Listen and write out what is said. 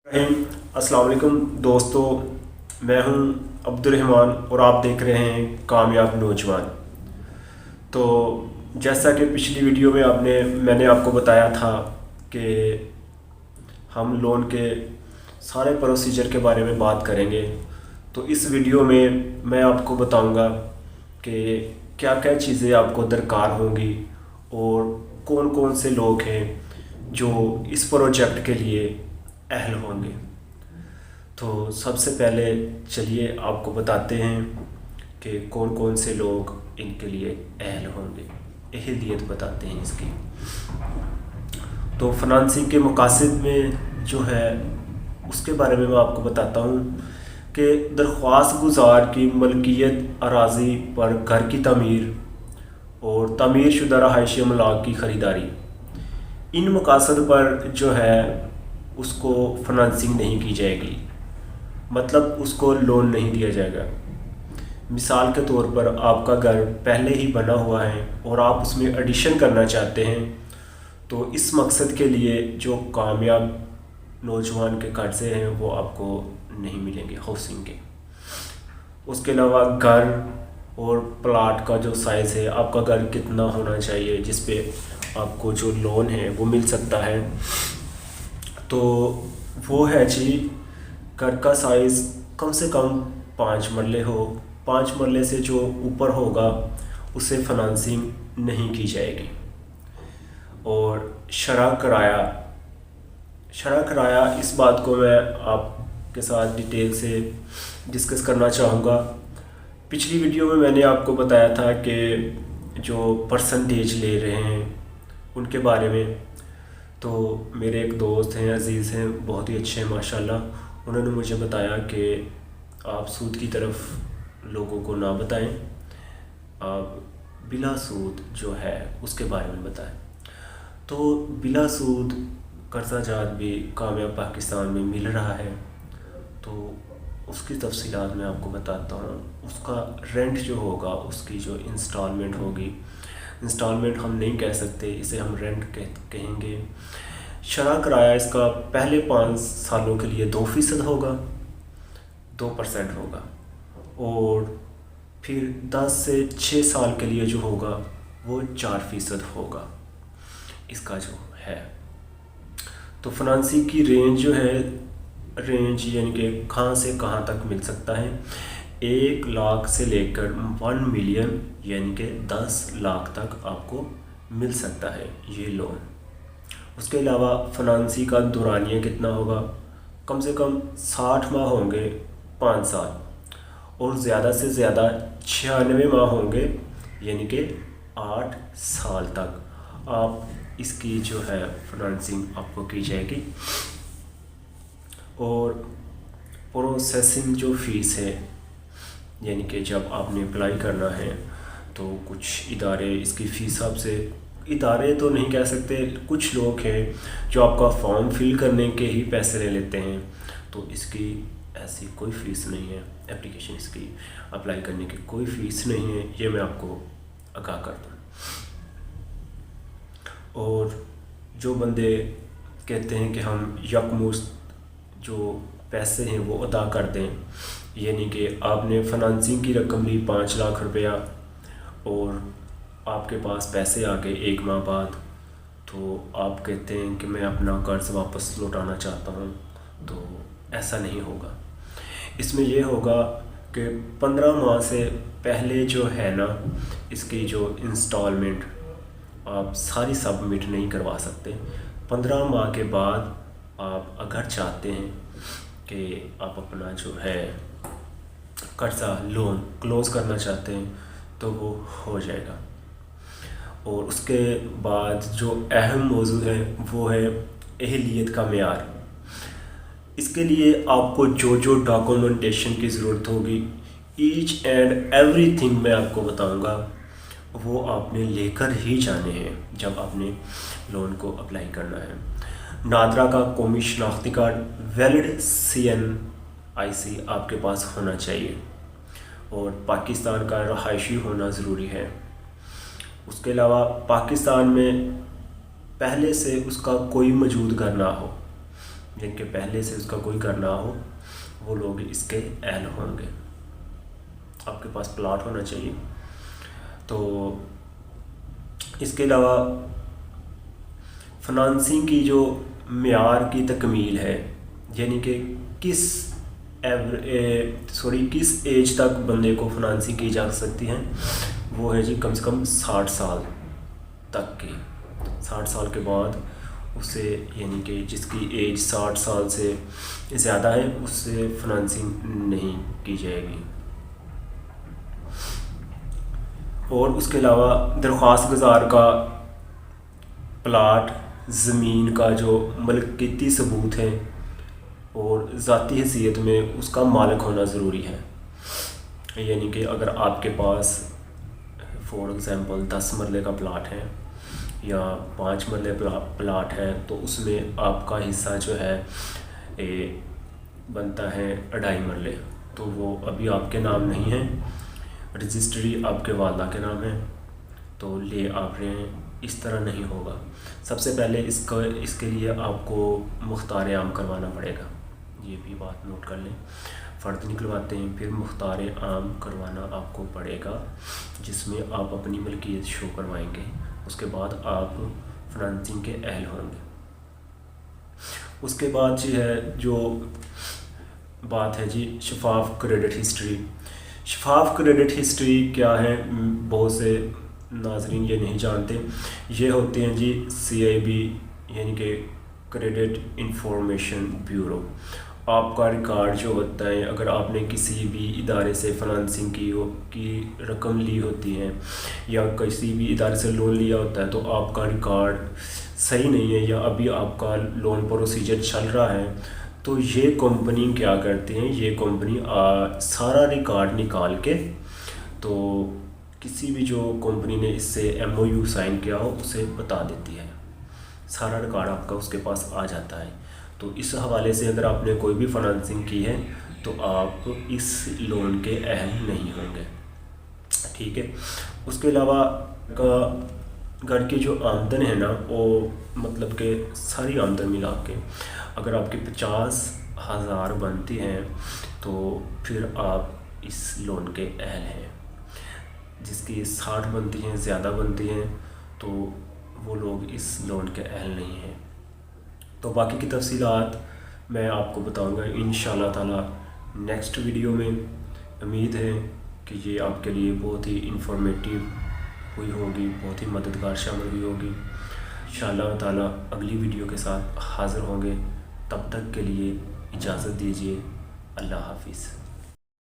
अस्सलाम वालेकुम दोस्तों, मैं हूं अब्दुल रहमान और आप देख रहे हैं कामयाब नौजवान। तो जैसा कि पिछली वीडियो में मैंने आपको बताया था कि हम लोन के सारे प्रोसीजर के बारे में बात करेंगे। तो इस वीडियो में मैं आपको बताऊंगा कि क्या क्या चीज़ें आपको दरकार होंगी और कौन कौन से लोग हैं जो इस प्रोजेक्ट के लिए अहल होंगे। तो सबसे पहले चलिए आपको बताते हैं कि कौन कौन से लोग इनके लिए अहल होंगे, अहलियत बताते हैं इसकी। तो फाइनेंसिंग के मकासद में जो है उसके बारे में मैं आपको बताता हूँ कि दरख्वास्त गुजार की मलकियत अराजी पर घर की तमीर और तमीर शुदा रहायशी अमलाक की ख़रीदारी, इन मकासद पर जो है उसको फाइनेंसिंग नहीं की जाएगी, मतलब उसको लोन नहीं दिया जाएगा। मिसाल के तौर पर आपका घर पहले ही बना हुआ है और आप उसमें एडिशन करना चाहते हैं, तो इस मकसद के लिए जो कामयाब नौजवान के कर्ज़े हैं वो आपको नहीं मिलेंगे हाउसिंग के। उसके अलावा घर और प्लाट का जो साइज़ है, आपका घर कितना होना चाहिए जिस पे आपको जो लोन है वो मिल सकता है, तो वो है जी घर का साइज़ कम से कम 5 मरले हो। 5 मरले से जो ऊपर होगा उसे फाइनेंसिंग नहीं की जाएगी। और शरह किराया इस बात को मैं आपके साथ डिटेल से डिस्कस करना चाहूँगा। पिछली वीडियो में मैंने आपको बताया था कि जो परसेंटेज ले रहे हैं उनके बारे में। तो मेरे एक दोस्त हैं, अज़ीज़ हैं, बहुत ही अच्छे हैं माशाल्लाह। उन्होंने मुझे बताया कि आप सूद की तरफ लोगों को ना बताएं, आप बिला सूद जो है उसके बारे में बताएं। तो बिला सूद कर्जा जात भी कामयाब पाकिस्तान में मिल रहा है, तो उसकी तफसीलात मैं आपको बताता हूँ। उसका रेंट जो होगा, उसकी जो इंस्टॉलमेंट होगी, इंस्टॉलमेंट हम नहीं कह सकते, इसे हम रेंट कहेंगे। शरह किराया इसका पहले 5 सालों के लिए 2% होगा, 2% होगा, और फिर 10 से 6 साल के लिए जो होगा वो 4% होगा इसका जो है। तो फाइनेंसिंग की रेंज जो है, रेंज यानी कि कहाँ से कहाँ तक मिल सकता है, 1 लाख से लेकर 1 मिलियन यानी कि 10 लाख तक आपको मिल सकता है ये लोन। उसके अलावा फाइनेंसिंग का दौरानिया कितना होगा, कम से कम 60 माह होंगे 5 साल, और ज़्यादा से ज़्यादा 96 माह होंगे यानी कि 8 साल तक आप इसकी जो है फाइनेंसिंग आपको की जाएगी। और प्रोसेसिंग जो फ़ीस है, यानी कि जब आपने अप्लाई करना है तो कुछ इदारे इसकी फ़ीस आपसे, इदारे तो नहीं कह सकते, कुछ लोग हैं जो आपका फॉर्म फिल करने के ही पैसे ले लेते हैं। तो इसकी ऐसी कोई फ़ीस नहीं है, एप्लीकेशन इसकी अप्लाई करने की कोई फ़ीस नहीं है, ये मैं आपको आगाह करता हूँ। और जो बंदे कहते हैं कि हम यकमुश्त जो पैसे हैं वो अदा कर दें, यानी कि आपने फाइनेंसिंग की रकम ली 5 लाख रुपया और आपके पास पैसे आ गए 1 माह बाद, तो आप कहते हैं कि मैं अपना कर्ज़ वापस लौटाना चाहता हूँ, तो ऐसा नहीं होगा। इसमें यह होगा कि 15 माह से पहले जो है ना, इसकी जो इंस्टॉलमेंट आप सारी सबमिट नहीं करवा सकते। 15 माह के बाद आप अगर चाहते हैं कि आप अपना जो है कर्जा लोन क्लोज़ करना चाहते हैं तो वो हो जाएगा। और उसके बाद जो अहम मौजू है वो है अहलियत का मेयार। इसके लिए आपको जो जो डॉक्यूमेंटेशन की ज़रूरत होगी, ईच एंड एवरीथिंग मैं आपको बताऊंगा, वो आपने लेकर ही जाने हैं जब आपने लोन को अप्लाई करना है। नादरा का कौमी शनाख्ती कार्ड, वैलिड CNIC आपके पास होना चाहिए, और पाकिस्तान का रहायशी होना ज़रूरी है। उसके अलावा पाकिस्तान में पहले से उसका कोई मौजूद घर ना हो, جن کے پہلے سے اس کا کوئی گھر نہ ہو وہ لوگ اس کے اہل ہوں گے۔ آپ کے پاس پلاٹ ہونا چاہیے۔ تو اس کے علاوہ فنانسنگ کی جو معیار کی تکمیل ہے، یعنی کہ کس ایج تک بندے کو فنانسنگ کی جا سکتی ہے، وہ ہے جی کم سے کم 60 سال تک کی۔ 60 سال کے بعد اسے، یعنی کہ جس کی ایج 60 سال سے زیادہ ہے، اس سے فنانسنگ نہیں کی جائے گی۔ اور اس کے علاوہ درخواست گزار کا پلاٹ، زمین کا جو ملکیتی ثبوت ہے اور ذاتی حیثیت میں اس کا مالک ہونا ضروری ہے۔ یعنی کہ اگر آپ کے پاس فار ایگزامپل 10 مرلے کا پلاٹ ہے یا 5 مرلے پلاٹ ہے، تو اس میں آپ کا حصہ جو ہے بنتا ہے 2.5 مرلے، تو وہ ابھی آپ کے نام نہیں ہے، رجسٹری آپ کے والدہ کے نام ہے، تو لے آپ رہے ہیں، اس طرح نہیں ہوگا۔ سب سے پہلے اس کے لیے آپ کو مختار عام کروانا پڑے گا، یہ بھی بات نوٹ کر لیں۔ فرد نکلواتے ہیں، پھر مختار عام کروانا آپ کو پڑے گا، جس میں آپ اپنی ملکیت شو کروائیں گے۔ اس کے بعد آپ فنانسنگ کے اہل ہوں گے۔ اس کے بعد جو بات ہے جی شفاف کریڈٹ ہسٹری۔ شفاف کریڈٹ ہسٹری کیا ہے، بہت سے ناظرین یہ نہیں جانتے۔ یہ ہوتے ہیں جی CIB، یعنی کہ کریڈٹ انفارمیشن بیورو۔ آپ کا ریکارڈ جو ہوتا ہے، اگر آپ نے کسی بھی ادارے سے فنانسنگ کی رقم لی ہوتی ہے یا کسی بھی ادارے سے لون لیا ہوتا ہے، تو آپ کا ریکارڈ صحیح نہیں ہے یا ابھی آپ کا لون پروسیجر چل رہا ہے، تو یہ کمپنی کیا کرتے ہیں، یہ کمپنی سارا ریکارڈ نکال کے، تو کسی بھی جو کمپنی نے اس سے MOU سائن کیا ہو اسے بتا دیتی ہے، سارا ریکارڈ آپ کا اس کے پاس آ جاتا ہے۔ تو اس حوالے سے اگر آپ نے کوئی بھی فنانسنگ کی ہے تو آپ اس لون کے اہل نہیں ہوں گے، ٹھیک ہے۔ اس کے علاوہ گھر کی جو آمدن ہے نا، وہ مطلب کہ ساری آمدن ملا کے اگر آپ کی 50,000 بنتی ہیں تو پھر آپ اس لون کے اہل ہیں۔ جس کی 60 بنتی ہیں، زیادہ بنتی ہیں، تو وہ لوگ اس لون کے اہل نہیں ہیں۔ تو باقی کی تفصیلات میں آپ کو بتاؤں گا انشاءاللہ تعالی نیکسٹ ویڈیو میں۔ امید ہے کہ یہ آپ کے لیے بہت ہی انفارمیٹیو ہوئی ہوگی، بہت ہی مددگار شامل ہوئی ہوگی۔ انشاءاللہ تعالی اگلی ویڈیو کے ساتھ حاضر ہوں گے، تب تک کے لیے اجازت دیجیے، اللہ حافظ۔